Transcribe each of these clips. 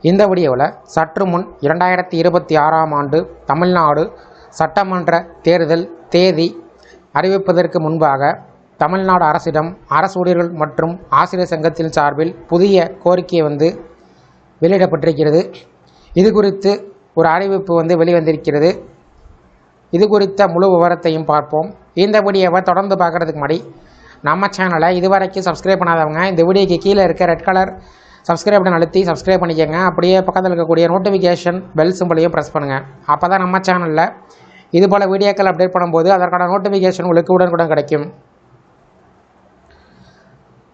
இந்த வீடியோவில் சற்று முன் 2026ஆம் ஆண்டு தமிழ்நாடு சட்டமன்ற தேர்தல் தேதி அறிவிப்பதற்கு முன்பாக தமிழ்நாடு அரசிடம் அரசு ஊழியர்கள் மற்றும் ஆசிரியர் சங்கத்தின் சார்பில் புதிய கோரிக்கை வெளியிடப்பட்டிருக்கிறது. இது குறித்து ஒரு அறிவிப்பு வெளிவந்திருக்கிறது. இது குறித்த முழு விவரத்தையும் பார்ப்போம். இந்த வீடியோவை தொடர்ந்து பார்க்குறதுக்கு முன்னாடி நம்ம சேனலை இதுவரைக்கும் சப்ஸ்கிரைப் பண்ணாதவங்க இந்த வீடியோக்கு கீழே இருக்க ரெட் கலர் சப்ஸ்கிரைப் பட்டன் அழுத்தி சப்ஸ்கிரைப் பண்ணிக்கோங்க. அப்படியே பக்கத்தில் இருக்கக்கூடிய நோட்டிஃபிகேஷன் பெல் சிம்பிளையும் ப்ரெஸ் பண்ணுங்கள். அப்போ தான் நம்ம சேனலில் இதுபோல் வீடியோக்கள் அப்டேட் பண்ணும்போது அதற்கான நோட்டிஃபிகேஷன் உங்களுக்கு உடனுக்குடன் கிடைக்கும்.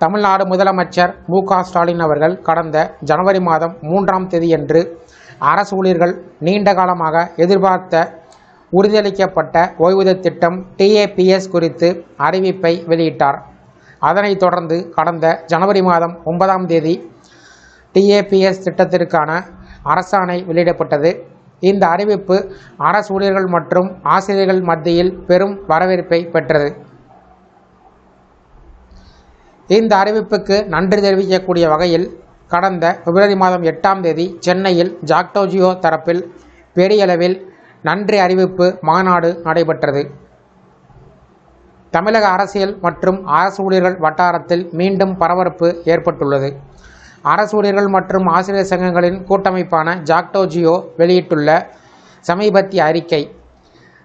தமிழ்நாடு முதலமைச்சர் மு.க. ஸ்டாலின் அவர்கள் கடந்த ஜனவரி மாதம் 3ஆம் தேதியன்று அரசு ஊழியர்கள் நீண்ட காலமாக எதிர்பார்த்த உறுதியளிக்கப்பட்ட ஓய்வூதிய திட்டம் TAPS குறித்து அறிவிப்பை வெளியிட்டார். அதனைத் தொடர்ந்து கடந்த ஜனவரி மாதம் 9ஆம் தேதி TAPS திட்டத்திற்கான அரசாணை வெளியிடப்பட்டது. இந்த அறிவிப்பு அரசு ஊழியர்கள் மற்றும் ஆசிரியர்கள் மத்தியில் பெரும் வரவேற்பை பெற்றது. இந்த அறிவிப்புக்கு நன்றி தெரிவிக்கக்கூடிய வகையில் கடந்த பிப்ரவரி மாதம் 8ஆம் தேதி சென்னையில் ஜாக்டோஜியோ தரப்பில் பெரிய அளவில் நன்றி அறிவிப்பு மாநாடு நடைபெற்றது. தமிழக அரசியல் மற்றும் அரசு ஊழியர்கள் வட்டாரத்தில் மீண்டும் பரபரப்பு ஏற்பட்டுள்ளது. அரசு ஊழியர்கள் மற்றும் ஆசிரியர் சங்கங்களின் கூட்டமைப்பான ஜாக்டோஜியோ வெளியிட்டுள்ள சமீபத்திய அறிக்கை,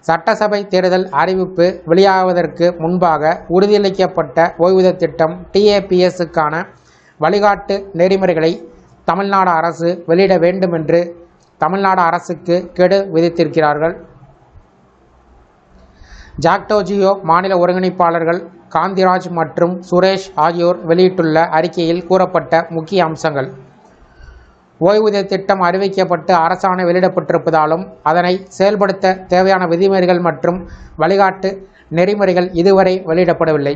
சட்டசபை தேர்தல் அறிவிப்பு வெளியாவதற்கு முன்பாக உறுதியளிக்கப்பட்ட ஓய்வூதிய திட்டம் TAPSக்கான வழிகாட்டு நெறிமுறைகளை தமிழ்நாடு அரசு வெளியிட வேண்டும் என்று தமிழ்நாடு அரசுக்கு கெடு விதித்திருக்கிறார்கள். ஜாக்டோஜியோ மாநில ஒருங்கிணைப்பாளர்கள் காந்திராஜ் மற்றும் சுரேஷ் ஆகியோர் வெளியிட்டுள்ள அறிக்கையில் கூறப்பட்ட முக்கிய அம்சங்கள்: ஓய்வூதிய திட்டம் அறிவிக்கப்பட்டு அரசாணை வெளியிடப்பட்டிருப்பதாலும் அதனை செயல்படுத்த தேவையான விதிமுறைகள் மற்றும் வழிகாட்டு நெறிமுறைகள் இதுவரை வெளியிடப்படவில்லை.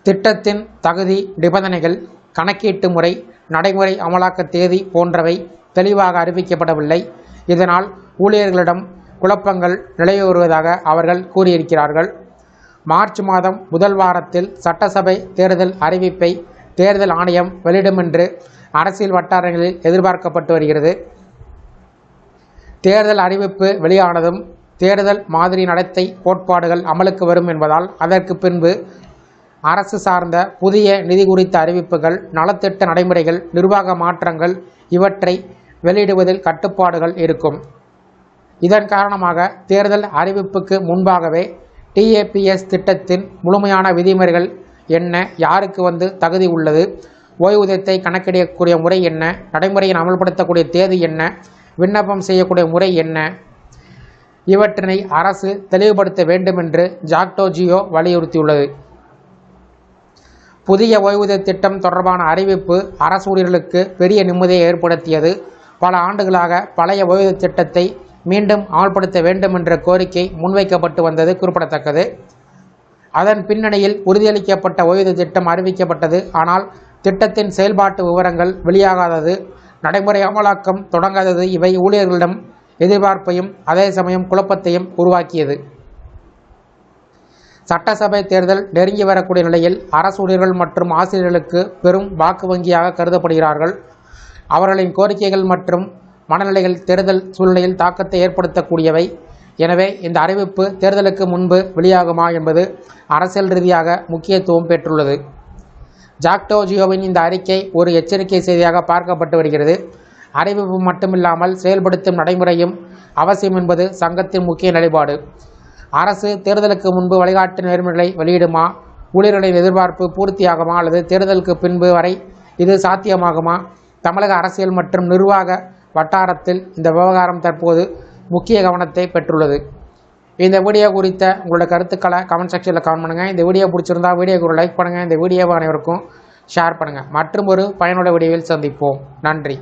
திட்டத்தின் தகுதி, நிபந்தனைகள், கணக்கீட்டு முறை, நடைமுறை அமலாக்க தேதி போன்றவை தெளிவாக அறிவிக்கப்படவில்லை. இதனால் ஊழியர்களிடம் குழப்பங்கள் நிலவி வருவதாக அவர்கள் கூறியிருக்கிறார்கள். மார்ச் மாதம் முதல் வாரத்தில் சட்டசபை தேர்தல் அறிவிப்பை தேர்தல் ஆணையம் வெளியிடும் என்று அரசியல் வட்டாரங்களில் எதிர்பார்க்கப்பட்டு வருகிறது. தேர்தல் அறிவிப்பு வெளியானதும் தேர்தல் மாதிரி நடத்தை கோட்பாடுகள் அமலுக்கு வரும் என்பதால் அதற்கு பின்பு அரசு சார்ந்த புதிய நிதி குறித்த அறிவிப்புகள், நலத்திட்ட நடைமுறைகள், நிர்வாக மாற்றங்கள் இவற்றை வெளியிடுவதில் கட்டுப்பாடுகள் இருக்கும். இதன் காரணமாக தேர்தல் அறிவிப்புக்கு முன்பாகவே TAPS திட்டத்தின் முழுமையான விதிமுறைகள் என்ன, யாருக்கு தகுதி உள்ளது, ஓய்வூதியத்தை கணக்கிடக்கூடிய முறை என்ன, நடைமுறையை அமல்படுத்தக்கூடிய தேதி என்ன, விண்ணப்பம் செய்யக்கூடிய முறை என்ன, இவற்றினை அரசு தெளிவுபடுத்த வேண்டும் என்று ஜாக்டோஜியோ வலியுறுத்தியுள்ளது. புதிய ஓய்வூதிய திட்டம் தொடர்பான அறிவிப்பு அரசு ஊழியர்களுக்கு பெரிய நிம்மதியை ஏற்படுத்தியது. பல ஆண்டுகளாக பழைய ஓய்வூதிய திட்டத்தை மீண்டும் அமல்படுத்த வேண்டும் என்ற கோரிக்கை முன்வைக்கப்பட்டு வந்தது குறிப்பிடத்தக்கது. அதன் பின்னணியில் உறுதியளிக்கப்பட்ட ஓய்வூதிய திட்டம் அறிவிக்கப்பட்டது. ஆனால் திட்டத்தின் செயல்பாட்டு விவரங்கள் வெளியாகாதது, நடைமுறை அமலாக்கம் தொடங்காதது இவை ஊழியர்களிடம் எதிர்பார்ப்பையும் அதே சமயம் குழப்பத்தையும் உருவாக்கியது. சட்டசபை தேர்தல் நெருங்கி வரக்கூடிய நிலையில் அரசு ஊழியர்கள் மற்றும் ஆசிரியர்களுக்கு பெரும் வாக்கு வங்கியாக கருதப்படுகிறார்கள். அவர்களின் கோரிக்கைகள் மற்றும் மனநிலைகள் தேர்தல் சூழ்நிலையில் தாக்கத்தை ஏற்படுத்தக்கூடியவை. எனவே இந்த அறிவிப்பு தேர்தலுக்கு முன்பு வெளியாகுமா என்பது அரசியல் ரீதியாக முக்கியத்துவம் பெற்றுள்ளது. ஜாக்டோஜியோவின் இந்த அறிக்கை ஒரு எச்சரிக்கை செய்தியாக பார்க்கப்பட்டு வருகிறது. அறிவிப்பு மட்டுமில்லாமல் செயல்படுத்தும் நடைமுறையும் அவசியம் என்பது சங்கத்தின் முக்கிய நிலைப்பாடு. அரசு தேர்தலுக்கு முன்பு வழிகாட்டு நெறிமுறைகளை வெளியிடுமா, ஊழியர்களின் எதிர்பார்ப்பு பூர்த்தியாகுமா அல்லது தேர்தலுக்கு பின்பு வரை இது சாத்தியமாகுமா? தமிழக அரசியல் மற்றும் நிர்வாக வட்டாரத்தில் இந்த விவகாரம் தற்போது முக்கிய கவனத்தை பெற்றுள்ளது. இந்த வீடியோ குறித்த உங்களோட கருத்துக்களை கமெண்ட் செக்ஷனில் கமெண்ட் பண்ணுங்கள். இந்த வீடியோ பிடிச்சிருந்தால் வீடியோக்கு ஒரு லைக் பண்ணுங்கள். இந்த வீடியோவை அனைவருக்கும் ஷேர் பண்ணுங்கள். மற்றும் ஒரு பயனுள்ள வீடியோவில் சந்திப்போம். நன்றி.